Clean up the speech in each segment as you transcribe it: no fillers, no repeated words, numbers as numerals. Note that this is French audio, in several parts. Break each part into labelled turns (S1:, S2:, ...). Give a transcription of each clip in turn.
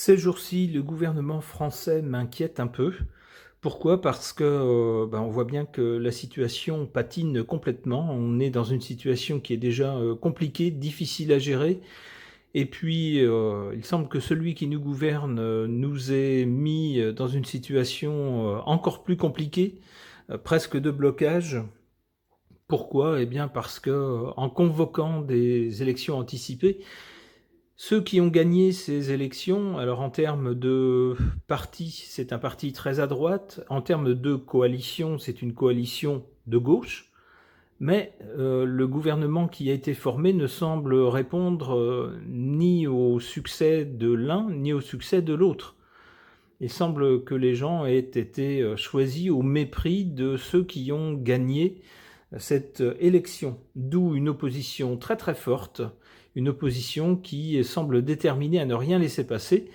S1: Ces jours-ci, le gouvernement français m'inquiète un peu. Pourquoi? Parce que, on voit bien que la situation patine complètement. On est dans une situation qui est déjà, compliquée, difficile à gérer et puis, il semble que celui qui nous gouverne, nous ait mis, dans une situation, encore plus compliquée, presque de blocage. Pourquoi? Eh bien parce que, en convoquant des élections anticipées, ceux qui ont gagné ces élections, alors en termes de parti, c'est un parti très à droite. En termes de coalition, c'est une coalition de gauche. Mais le gouvernement qui a été formé ne semble répondre ni au succès de l'un, ni au succès de l'autre. Il semble que les gens aient été choisis au mépris de ceux qui ont gagné cette élection, d'où une opposition très très forte, une opposition qui semble déterminée à ne rien laisser passer.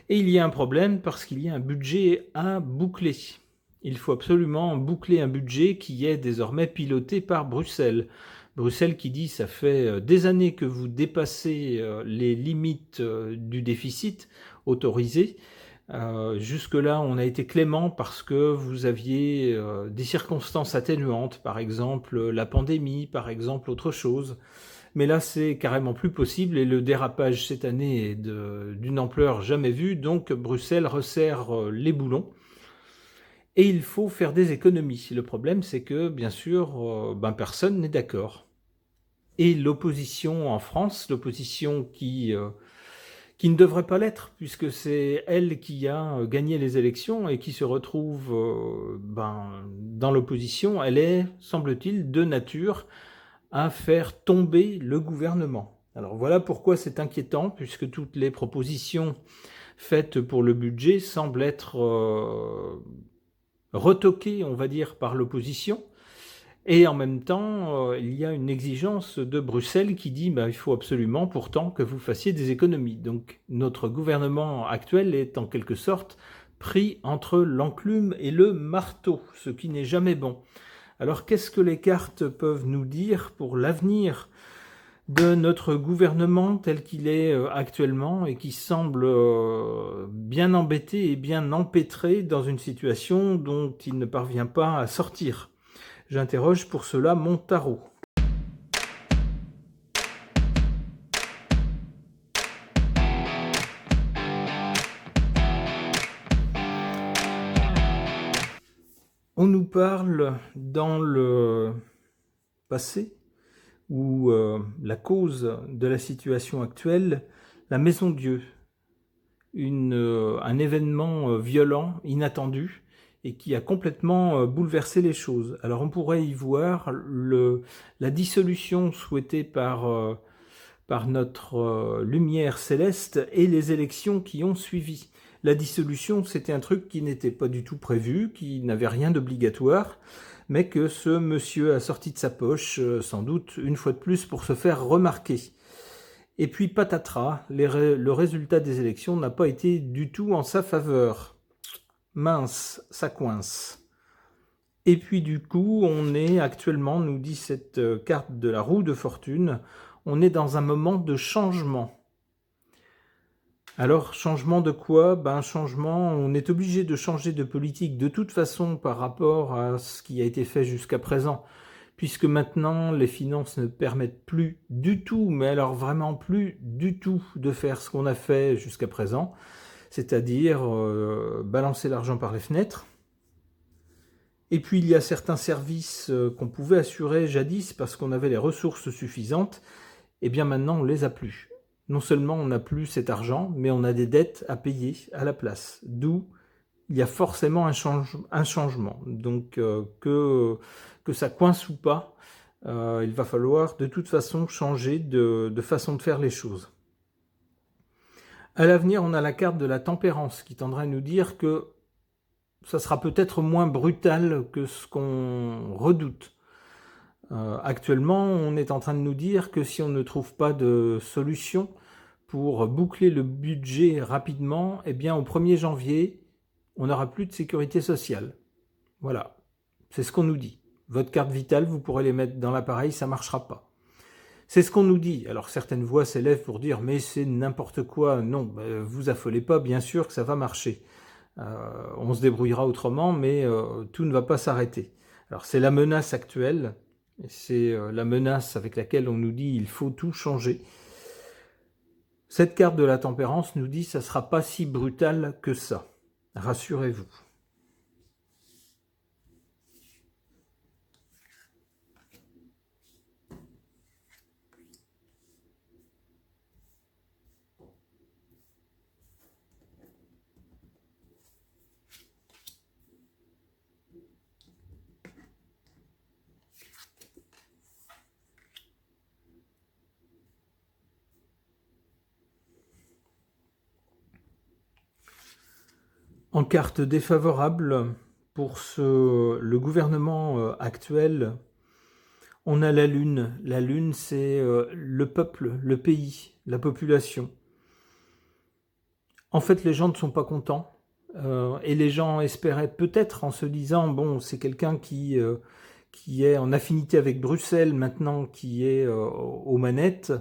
S1: Et il y a un problème parce qu'il y a un budget à boucler. Il faut absolument boucler un budget qui est désormais piloté par Bruxelles. Bruxelles qui dit ça fait des années que vous dépassez les limites du déficit autorisé. Jusque-là, on a été clément parce que vous aviez des circonstances atténuantes, par exemple la pandémie, par exemple autre chose. Mais là, c'est carrément plus possible et le dérapage cette année est d'une ampleur jamais vue. Donc Bruxelles resserre les boulons et il faut faire des économies. Le problème, c'est que, bien sûr, personne n'est d'accord. Et l'opposition en France, l'opposition qui ne devrait pas l'être, puisque c'est elle qui a gagné les élections et qui se retrouve dans l'opposition, elle est, semble-t-il, de nature à faire tomber le gouvernement. Alors voilà pourquoi c'est inquiétant, puisque toutes les propositions faites pour le budget semblent être retoquées, on va dire, par l'opposition. Et en même temps, il y a une exigence de Bruxelles qui dit il faut absolument pourtant que vous fassiez des économies. Donc notre gouvernement actuel est en quelque sorte pris entre l'enclume et le marteau, ce qui n'est jamais bon. Alors qu'est-ce que les cartes peuvent nous dire pour l'avenir de notre gouvernement tel qu'il est actuellement et qui semble bien embêté et bien empêtré dans une situation dont il ne parvient pas à sortir? J'interroge pour cela mon tarot. On nous parle dans le passé où la cause de la situation actuelle, la Maison Dieu, un événement violent, inattendu, et qui a complètement bouleversé les choses. Alors on pourrait y voir la dissolution souhaitée par notre lumière céleste et les élections qui ont suivi. La dissolution, c'était un truc qui n'était pas du tout prévu, qui n'avait rien d'obligatoire, mais que ce monsieur a sorti de sa poche, sans doute une fois de plus, pour se faire remarquer. Et puis patatras, le résultat des élections n'a pas été du tout en sa faveur. Mince, ça coince. Et puis du coup, on est actuellement, nous dit cette carte de la roue de fortune, on est dans un moment de changement. Alors, changement de quoi? Changement, on est obligé de changer de politique de toute façon par rapport à ce qui a été fait jusqu'à présent, puisque maintenant, les finances ne permettent plus du tout, mais alors vraiment plus du tout, de faire ce qu'on a fait jusqu'à présent, c'est-à-dire balancer l'argent par les fenêtres. Et puis, il y a certains services qu'on pouvait assurer jadis parce qu'on avait les ressources suffisantes, et bien maintenant, on ne les a plus. Non seulement on n'a plus cet argent, mais on a des dettes à payer à la place. D'où il y a forcément un changement. Donc que ça coince ou pas, il va falloir de toute façon changer de façon de faire les choses. À l'avenir, on a la carte de la tempérance qui tendrait à nous dire que ça sera peut-être moins brutal que ce qu'on redoute. Actuellement, on est en train de nous dire que si on ne trouve pas de solution pour boucler le budget rapidement, eh bien au 1er janvier, on n'aura plus de sécurité sociale. Voilà, c'est ce qu'on nous dit. Votre carte vitale, vous pourrez les mettre dans l'appareil, ça ne marchera pas. C'est ce qu'on nous dit. Alors certaines voix s'élèvent pour dire mais c'est n'importe quoi. Non, vous affolez pas, bien sûr que ça va marcher. On se débrouillera autrement, mais tout ne va pas s'arrêter. Alors c'est la menace actuelle, c'est la menace avec laquelle on nous dit il faut tout changer. Cette carte de la tempérance nous dit ça ne sera pas si brutal que ça. Rassurez-vous. En carte défavorable, pour le gouvernement actuel, on a la Lune. La Lune, c'est le peuple, le pays, la population. En fait, les gens ne sont pas contents. Et les gens espéraient peut-être en se disant, bon, c'est quelqu'un qui est en affinité avec Bruxelles maintenant, qui est aux manettes.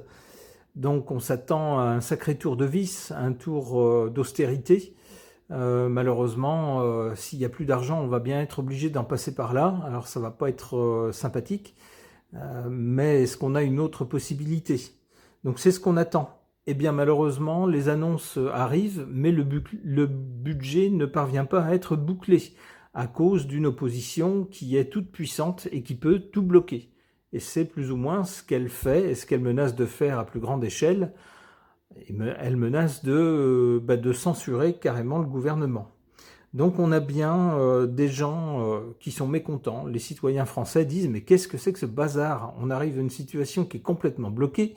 S1: Donc on s'attend à un sacré tour de vis, un tour d'austérité. Malheureusement, s'il n'y a plus d'argent, on va bien être obligé d'en passer par là. Alors ça va pas être sympathique, mais est-ce qu'on a une autre possibilité? Donc c'est ce qu'on attend. Eh bien malheureusement, les annonces arrivent, mais le budget ne parvient pas à être bouclé à cause d'une opposition qui est toute puissante et qui peut tout bloquer. Et c'est plus ou moins ce qu'elle fait et ce qu'elle menace de faire à plus grande échelle. Elle menace de censurer carrément le gouvernement. Donc on a bien des gens qui sont mécontents. Les citoyens français disent « mais qu'est-ce que c'est que ce bazar ?» On arrive à une situation qui est complètement bloquée.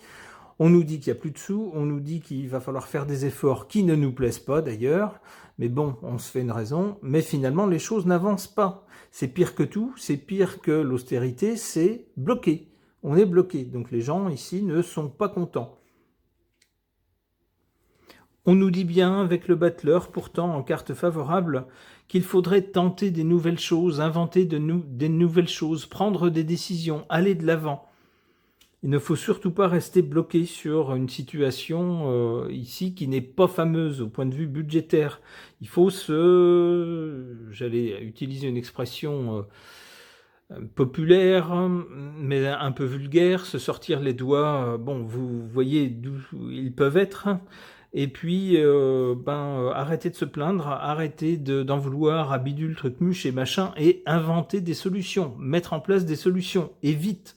S1: On nous dit qu'il n'y a plus de sous, on nous dit qu'il va falloir faire des efforts qui ne nous plaisent pas d'ailleurs, mais bon, on se fait une raison, mais finalement les choses n'avancent pas. C'est pire que tout, c'est pire que l'austérité, c'est bloqué. On est bloqué, donc les gens ici ne sont pas contents. On nous dit bien avec le battleur, pourtant en carte favorable, qu'il faudrait tenter des nouvelles choses, inventer des nouvelles choses, prendre des décisions, aller de l'avant. Il ne faut surtout pas rester bloqué sur une situation ici qui n'est pas fameuse au point de vue budgétaire. Il faut j'allais utiliser une expression populaire, mais un peu vulgaire, se sortir les doigts, bon, vous voyez d'où ils peuvent être, et puis arrêtez de se plaindre, arrêtez d'en vouloir à bidule, truc, muche et machin, et inventer des solutions, mettre en place des solutions, et vite.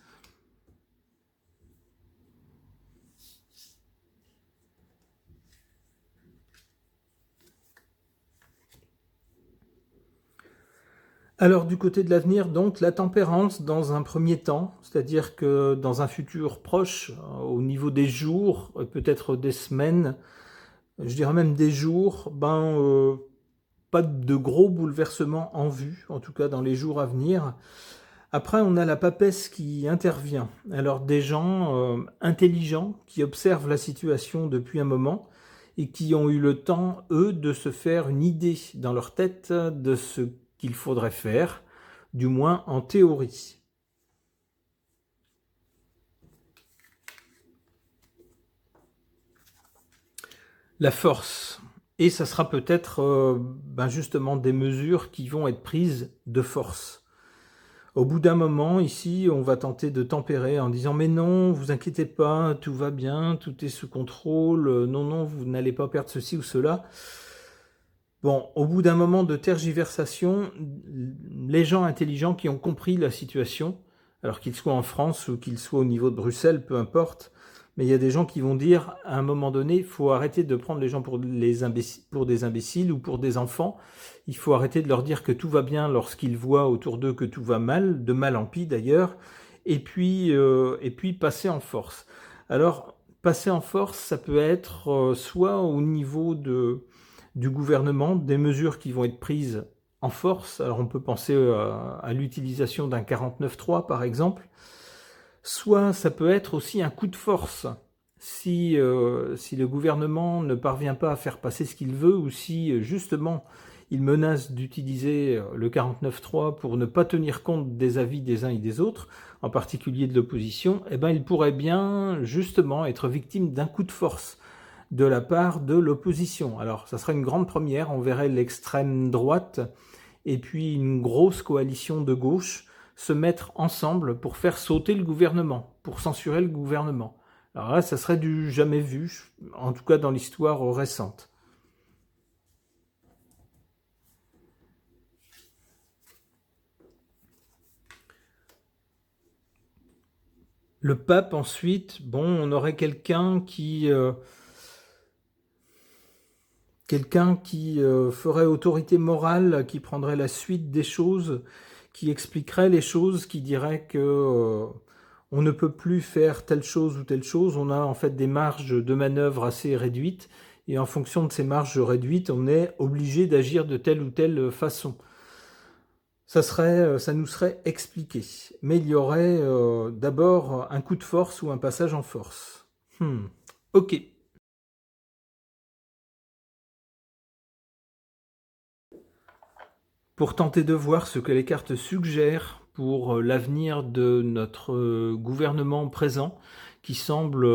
S1: Alors du côté de l'avenir, donc, la tempérance dans un premier temps, c'est-à-dire que dans un futur proche, au niveau des jours, peut-être des semaines, je dirais même des jours, pas de gros bouleversements en vue, en tout cas dans les jours à venir. Après, on a la papesse qui intervient. Alors des gens intelligents qui observent la situation depuis un moment et qui ont eu le temps, eux, de se faire une idée dans leur tête de ce qu'il faudrait faire, du moins en théorie. La force. Et ça sera peut-être justement des mesures qui vont être prises de force. Au bout d'un moment, ici, on va tenter de tempérer en disant « mais non, vous inquiétez pas, tout va bien, tout est sous contrôle, non, non, vous n'allez pas perdre ceci ou cela ». Bon, au bout d'un moment de tergiversation, les gens intelligents qui ont compris la situation, alors qu'ils soient en France ou qu'ils soient au niveau de Bruxelles, peu importe, mais il y a des gens qui vont dire, à un moment donné, il faut arrêter de prendre les gens pour des imbéciles ou pour des enfants. Il faut arrêter de leur dire que tout va bien lorsqu'ils voient autour d'eux que tout va mal, de mal en pis d'ailleurs, et puis passer en force. Alors, passer en force, ça peut être soit au niveau du gouvernement, des mesures qui vont être prises en force. Alors on peut penser à l'utilisation d'un 49.3 par exemple, soit ça peut être aussi un coup de force. Si le gouvernement ne parvient pas à faire passer ce qu'il veut, ou si justement il menace d'utiliser le 49.3 pour ne pas tenir compte des avis des uns et des autres, en particulier de l'opposition, eh ben, il pourrait bien justement être victime d'un coup de force de la part de l'opposition. Alors, ça serait une grande première, on verrait l'extrême droite et puis une grosse coalition de gauche se mettre ensemble pour faire sauter le gouvernement, pour censurer le gouvernement. Alors là, ça serait du jamais vu, en tout cas dans l'histoire récente. Le pape, ensuite, bon, on aurait quelqu'un qui ferait autorité morale, qui prendrait la suite des choses, qui expliquerait les choses, qui dirait que on ne peut plus faire telle chose ou telle chose. On a en fait des marges de manœuvre assez réduites, et en fonction de ces marges réduites, on est obligé d'agir de telle ou telle façon. Ça nous serait expliqué. Mais il y aurait d'abord un coup de force ou un passage en force. Ok. Pour tenter de voir ce que les cartes suggèrent pour l'avenir de notre gouvernement présent, qui semble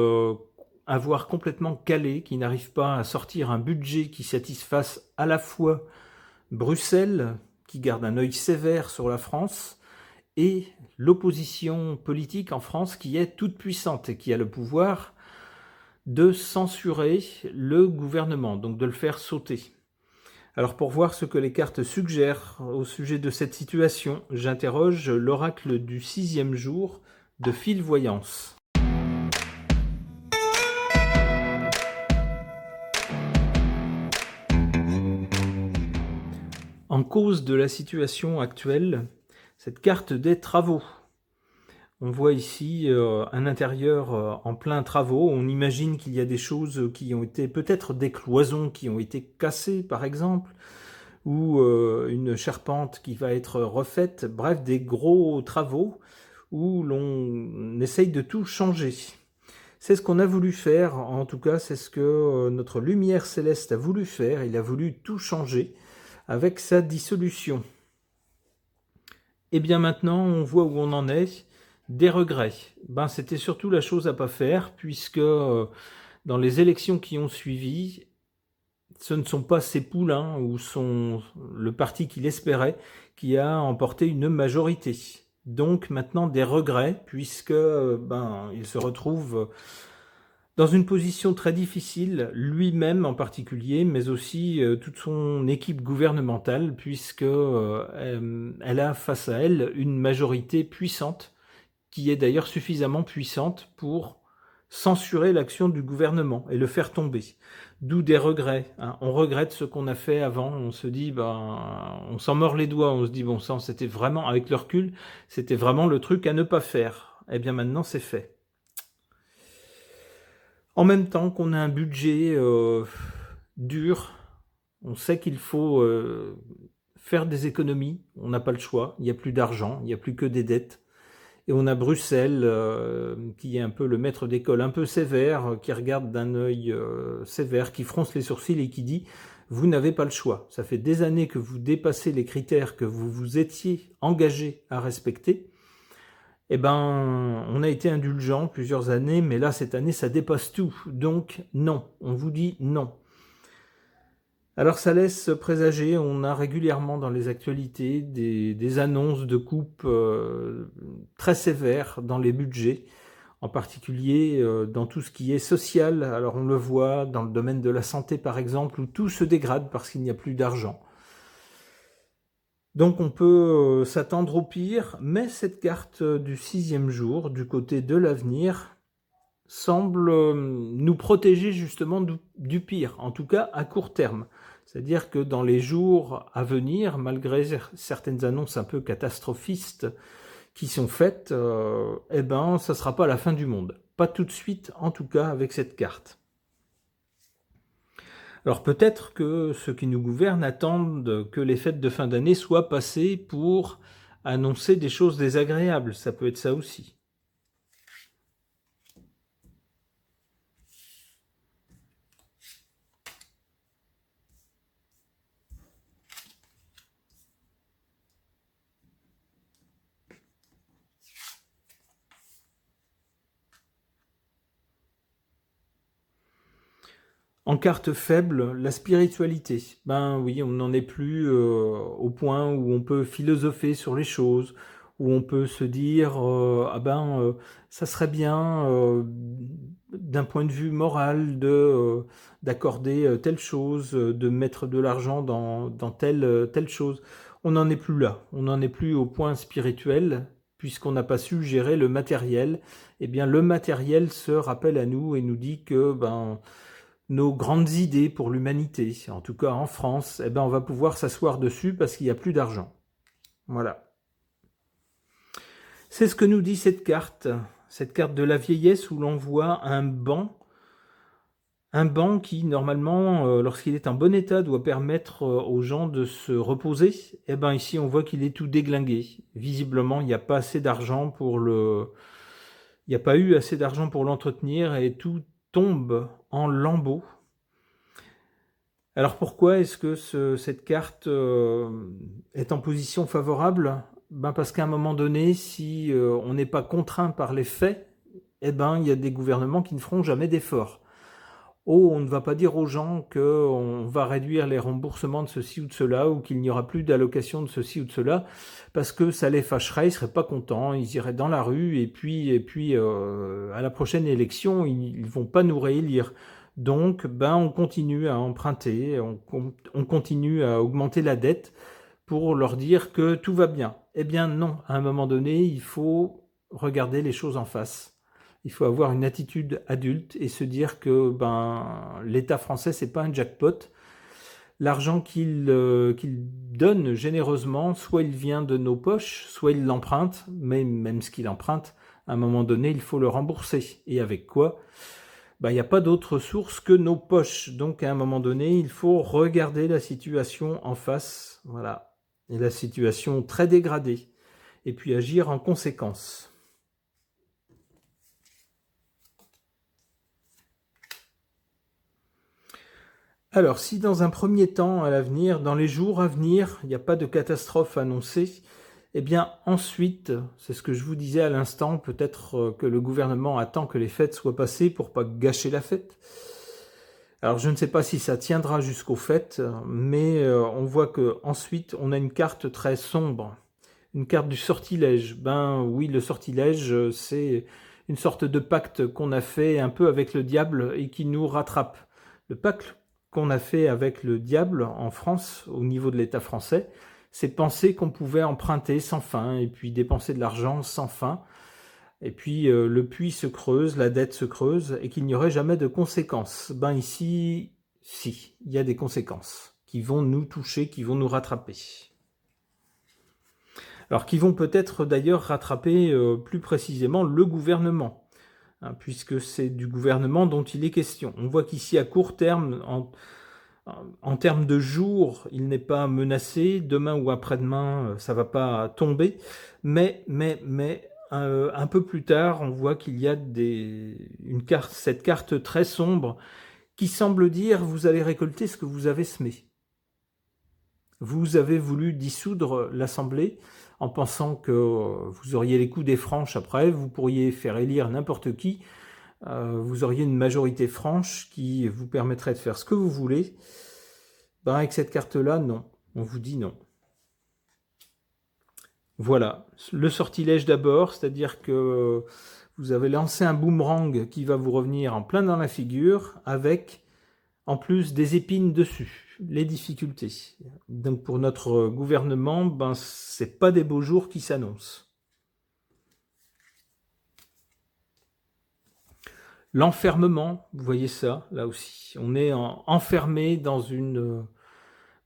S1: avoir complètement calé, qui n'arrive pas à sortir un budget qui satisfasse à la fois Bruxelles, qui garde un œil sévère sur la France, et l'opposition politique en France qui est toute puissante et qui a le pouvoir de censurer le gouvernement, donc de le faire sauter. Alors pour voir ce que les cartes suggèrent au sujet de cette situation, j'interroge l'oracle du 6e jour de Fil Voyance. En cause de la situation actuelle, cette carte des travaux. On voit ici un intérieur en plein travaux. On imagine qu'il y a des choses qui ont été, peut-être des cloisons qui ont été cassées par exemple, ou une charpente qui va être refaite. Bref, des gros travaux où l'on essaye de tout changer. C'est ce qu'on a voulu faire, en tout cas c'est ce que notre lumière céleste a voulu faire. Il a voulu tout changer avec sa dissolution. Et bien maintenant, on voit où on en est. Des regrets. C'était surtout la chose à pas faire, puisque dans les élections qui ont suivi, ce ne sont pas ses poulains ou le parti qu'il espérait qui a emporté une majorité. Donc maintenant des regrets, puisque il se retrouve dans une position très difficile, lui-même en particulier, mais aussi toute son équipe gouvernementale, puisque elle a face à elle une majorité puissante, qui est d'ailleurs suffisamment puissante pour censurer l'action du gouvernement et le faire tomber. D'où des regrets. On regrette ce qu'on a fait avant, on se dit, on s'en mord les doigts, on se dit, bon sang, c'était vraiment, avec le recul, c'était vraiment le truc à ne pas faire. Eh bien maintenant, c'est fait. En même temps qu'on a un budget dur, on sait qu'il faut faire des économies, on n'a pas le choix, il n'y a plus d'argent, il n'y a plus que des dettes. Et on a Bruxelles, qui est un peu le maître d'école, un peu sévère, qui regarde d'un œil sévère, qui fronce les sourcils et qui dit « Vous n'avez pas le choix. Ça fait des années que vous dépassez les critères que vous vous étiez engagé à respecter. On a été indulgent plusieurs années, mais là, cette année, ça dépasse tout. Donc, non. On vous dit non. » Alors ça laisse présager, on a régulièrement dans les actualités des annonces de coupes très sévères dans les budgets, en particulier dans tout ce qui est social. Alors on le voit dans le domaine de la santé par exemple, où tout se dégrade parce qu'il n'y a plus d'argent. Donc on peut s'attendre au pire, mais cette carte du 6e jour, du côté de l'avenir, semble nous protéger justement du pire, en tout cas à court terme. C'est-à-dire que dans les jours à venir, malgré certaines annonces un peu catastrophistes qui sont faites, ça ne sera pas la fin du monde. Pas tout de suite, en tout cas, avec cette carte. Alors peut-être que ceux qui nous gouvernent attendent que les fêtes de fin d'année soient passées pour annoncer des choses désagréables. Ça peut être ça aussi. En carte faible, la spiritualité. Ben oui, on n'en est plus au point où on peut philosopher sur les choses, où on peut se dire ça serait bien d'un point de vue moral d'accorder telle chose, de mettre de l'argent dans telle chose. On n'en est plus là. On n'en est plus au point spirituel puisqu'on n'a pas su gérer le matériel. Eh bien, le matériel se rappelle à nous et nous dit que nos grandes idées pour l'humanité, en tout cas en France, eh ben on va pouvoir s'asseoir dessus parce qu'il n'y a plus d'argent. Voilà. C'est ce que nous dit cette carte de la vieillesse où l'on voit un banc qui, normalement, lorsqu'il est en bon état, doit permettre aux gens de se reposer. Eh ben ici, on voit qu'il est tout déglingué. Visiblement, il n'y a pas assez d'argent il n'y a pas eu assez d'argent pour l'entretenir et tout tombe en lambeaux. Alors pourquoi est-ce que cette carte est en position favorable? Parce qu'à un moment donné, si on n'est pas contraint par les faits, eh ben il y a des gouvernements qui ne feront jamais d'efforts. Oh, on ne va pas dire aux gens qu'on va réduire les remboursements de ceci ou de cela, ou qu'il n'y aura plus d'allocation de ceci ou de cela, parce que ça les fâcherait, ils seraient pas contents, ils iraient dans la rue, et puis à la prochaine élection, ils vont pas nous réélire. Donc, on continue à emprunter, on continue à augmenter la dette pour leur dire que tout va bien. Eh bien non, à un moment donné, il faut regarder les choses en face. Il faut avoir une attitude adulte et se dire que l'État français, c'est pas un jackpot. L'argent qu'il donne généreusement, soit il vient de nos poches, soit il l'emprunte, mais même ce qu'il emprunte, à un moment donné, il faut le rembourser. Et avec quoi? Il n'y a pas d'autre source que nos poches. Donc à un moment donné, il faut regarder la situation en face. Voilà. Et la situation très dégradée. Et puis agir en conséquence. Alors, si dans un premier temps, à l'avenir, dans les jours à venir, il n'y a pas de catastrophe annoncée, eh bien ensuite, c'est ce que je vous disais à l'instant, peut-être que le gouvernement attend que les fêtes soient passées pour pas gâcher la fête. Alors je ne sais pas si ça tiendra jusqu'aux fêtes, mais on voit que ensuite on a une carte très sombre, une carte du sortilège. Oui, le sortilège, c'est une sorte de pacte qu'on a fait un peu avec le diable et qui nous rattrape. Le pacte qu'on a fait avec le diable en France, au niveau de l'État français, c'est penser qu'on pouvait emprunter sans fin et puis dépenser de l'argent sans fin. Et puis le puits se creuse, la dette se creuse et qu'il n'y aurait jamais de conséquences. Ici, si, il y a des conséquences qui vont nous toucher, qui vont nous rattraper. Alors qui vont peut-être d'ailleurs rattraper plus précisément le gouvernement. Puisque c'est du gouvernement dont il est question. On voit qu'ici, à court terme, en termes de jours, il n'est pas menacé. Demain ou après-demain, ça ne va pas tomber. Mais un peu plus tard, on voit qu'il y a cette carte très sombre qui semble dire « vous allez récolter ce que vous avez semé ». Vous avez voulu dissoudre l'Assemblée en pensant que vous auriez les coups des franches après, vous pourriez faire élire n'importe qui, vous auriez une majorité franche qui vous permettrait de faire ce que vous voulez. Avec cette carte-là, non. On vous dit non. Voilà. Le sortilège d'abord, c'est-à-dire que vous avez lancé un boomerang qui va vous revenir en plein dans la figure avec, en plus, des épines dessus. Les difficultés. Donc pour notre gouvernement, c'est pas des beaux jours qui s'annoncent. L'enfermement, vous voyez ça, là aussi. On est enfermé dans une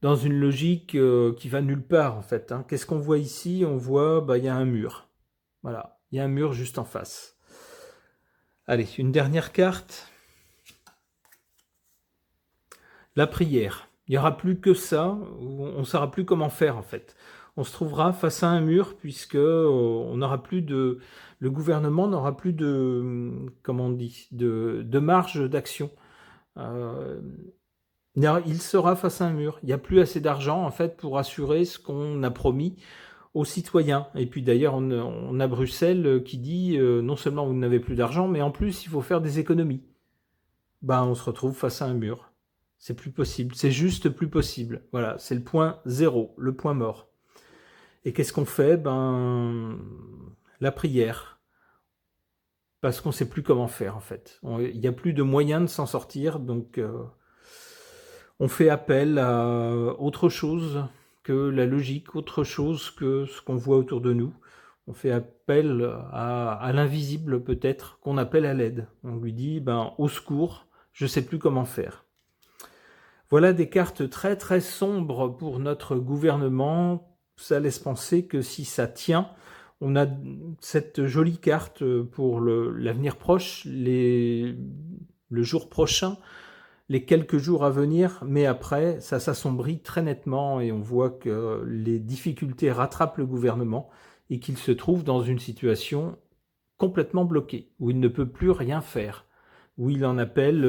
S1: logique qui va nulle part, en fait. Qu'est-ce qu'on voit ici? On voit, il y a un mur. Voilà, il y a un mur juste en face. Allez, une dernière carte. La prière. Il n'y aura plus que ça, on ne saura plus comment faire en fait. On se trouvera face à un mur puisque on n'aura plus le gouvernement n'aura plus de marge d'action. Il sera face à un mur. Il n'y a plus assez d'argent en fait pour assurer ce qu'on a promis aux citoyens. Et puis d'ailleurs on a Bruxelles qui dit non seulement vous n'avez plus d'argent, mais en plus il faut faire des économies. On se retrouve face à un mur. C'est plus possible, c'est juste plus possible. Voilà, c'est le point zéro, le point mort. Et qu'est-ce qu'on fait? La prière. Parce qu'on ne sait plus comment faire, en fait. Il n'y a plus de moyens de s'en sortir, donc on fait appel à autre chose que la logique, autre chose que ce qu'on voit autour de nous. On fait appel à l'invisible, peut-être, qu'on appelle à l'aide. On lui dit, au secours, je ne sais plus comment faire. Voilà des cartes très très sombres pour notre gouvernement. Ça laisse penser que si ça tient, on a cette jolie carte pour l'avenir proche, le jour prochain, les quelques jours à venir, mais après, ça s'assombrit très nettement et on voit que les difficultés rattrapent le gouvernement et qu'il se trouve dans une situation complètement bloquée, où il ne peut plus rien faire, où il en appelle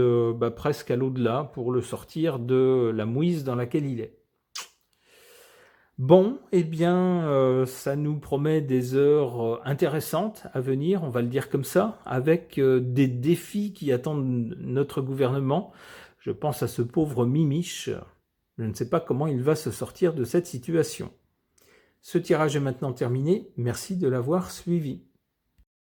S1: presque à l'au-delà pour le sortir de la mouise dans laquelle il est. Bon, eh bien, ça nous promet des heures intéressantes à venir, on va le dire comme ça, avec des défis qui attendent notre gouvernement. Je pense à ce pauvre Mimiche. Je ne sais pas comment il va se sortir de cette situation. Ce tirage est maintenant terminé. Merci de l'avoir suivi.